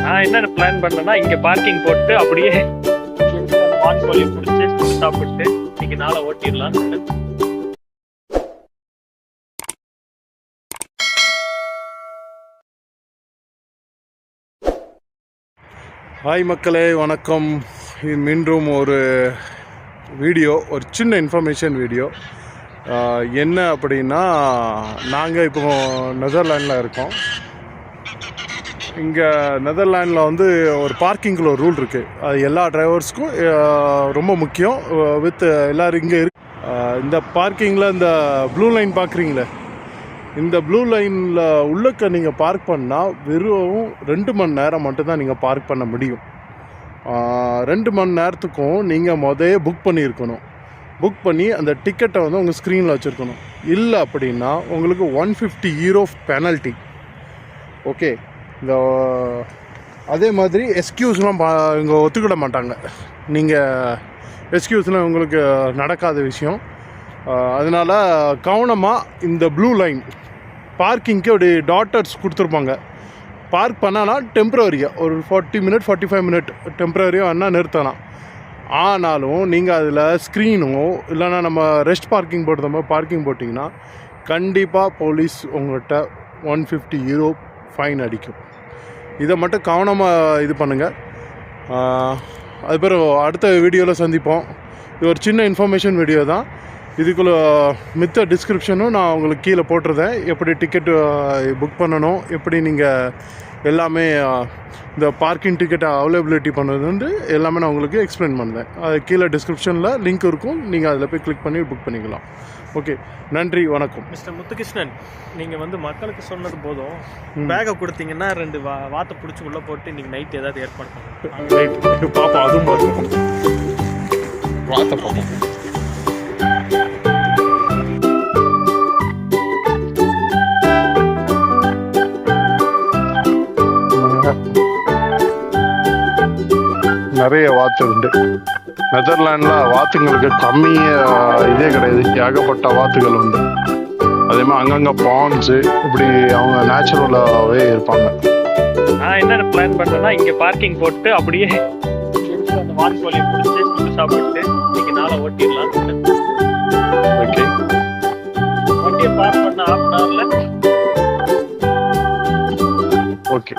நான் என்ன பிளான் பண்ணேன்னா இங்க பார்க்கிங் போட்டு அப்படியே வான்கோழி பிடிச்சி சாப்பிட்டு இன்னைக்கு நாளை ஓட்டிடலாம். ஹாய் மக்களே, வணக்கம். மீண்டும் ஒரு வீடியோ, ஒரு சின்ன இன்ஃபர்மேஷன் வீடியோ. என்ன அப்படின்னா, நாங்கள் இப்போ நெதர்லாண்டில் இருக்கோம். இங்கே நெதர்லாண்டில் வந்து ஒரு பார்க்கிங்கில் ஒரு ரூல் இருக்குது. அது எல்லா டிரைவர்ஸ்க்கும் ரொம்ப முக்கியம். வித் எல்லோரும் இங்கே இருக்கு. இந்த பார்க்கிங்கில் இந்த ப்ளூ லைன் பார்க்குறீங்களே, இந்த ப்ளூ லைனில் உள்ளக்க நீங்கள் பார்க் பண்ணால் வெறும் 2 மணி நேரம் மட்டும்தான் நீங்கள் பார்க் பண்ண முடியும். 2 மணி நேரத்துக்கும் நீங்கள் புக் பண்ணியிருக்கணும். புக் பண்ணி அந்த டிக்கெட்டை வந்து உங்கள் ஸ்க்ரீனில் வச்சுருக்கணும். இல்லை அப்படின்னா உங்களுக்கு €150 பெனல்ட்டி. ஓகே, இந்த அதே மாதிரி எக்ஸ்கியூஸ்லாம் இங்கே ஒத்துக்கிட மாட்டாங்க. நீங்கள் எக்ஸ்கியூஸ்லாம் உங்களுக்கு நடக்காத விஷயம். அதனால் கவனமாக இந்த ப்ளூ லைன் பார்க்கிங்க்கு அப்படி டாட்டர்ஸ் கொடுத்துருப்பாங்க. பார்க் பண்ணானா டெம்ப்ரவரியாக ஒரு 40 மினிட் 45 மினிட் டெம்ப்ரவரியாக வேணால் நிறுத்தலாம். ஆனாலும் நீங்கள் அதில் ஸ்க்ரீனோ இல்லைனா நம்ம ரெஸ்ட் பார்க்கிங் போடுற மாதிரி பார்க்கிங் போட்டிங்கன்னா கண்டிப்பாக போலீஸ் உங்கள்கிட்ட €150 ஃபைன் அடிக்கும். இதை மட்டும் கவனமாக இது பண்ணுங்கள். அது பிறகு அடுத்த வீடியோவில் சந்திப்போம். இது ஒரு சின்ன இன்ஃபர்மேஷன் வீடியோ தான். இதுக்குள்ள மித்த டிஸ்கிரிப்ஷனும் நான் உங்களுக்கு கீழே போட்டிருந்தேன். எப்படி டிக்கெட்டு புக் பண்ணணும், எப்படி நீங்கள் எல்லாமே இந்த பார்க்கிங் டிக்கெட்டை அவைலபிலிட்டி பண்ணுறது எல்லாமே நான் உங்களுக்கு எக்ஸ்பிளைன் பண்ணேன். அது கீழே டிஸ்கிரிப்ஷனில் லிங்க் இருக்கும். நீங்கள் அதில் போய் கிளிக் பண்ணி புக் பண்ணிக்கலாம். ஓகே, நன்றி, வணக்கம். மிஸ்டர் முத்துகிருஷ்ணன், நீங்கள் வந்து மக்களுக்கு சொன்னது போதும். பேக்கை கொடுத்தீங்கன்னா 2 வாத்தை பிடிச்சி உள்ளே போட்டு இன்றைக்கி நைட் ஏதாவது ஏற்பாடு பண்ணுங்க. பாப்பா அதுவும் பார்ப்போம், வாத்தை பார்ப்போம். நிறைய வாத்து உண்டு. நெதர்லாண்டில் வாத்துங்களுக்கு கம்மி இதே கிடையாது. ஏகப்பட்ட வாத்துகள் உண்டு. அதே மாதிரி அங்கங்கே பாண்ட்ஸு இப்படி அவங்க நேச்சுரலாகவே இருப்பாங்க. நான் என்ன பிளான் பண்ணேன்னா இங்கே பார்க்கிங் போட்டு அப்படியே வான்கோழி பிடிச்சி சாப்பிட்டு இன்னைக்கு நாளை ஓட்டிடலாம். ஓகே, வண்டியை பார்க் பண்ண ½ hourல. ஓகே.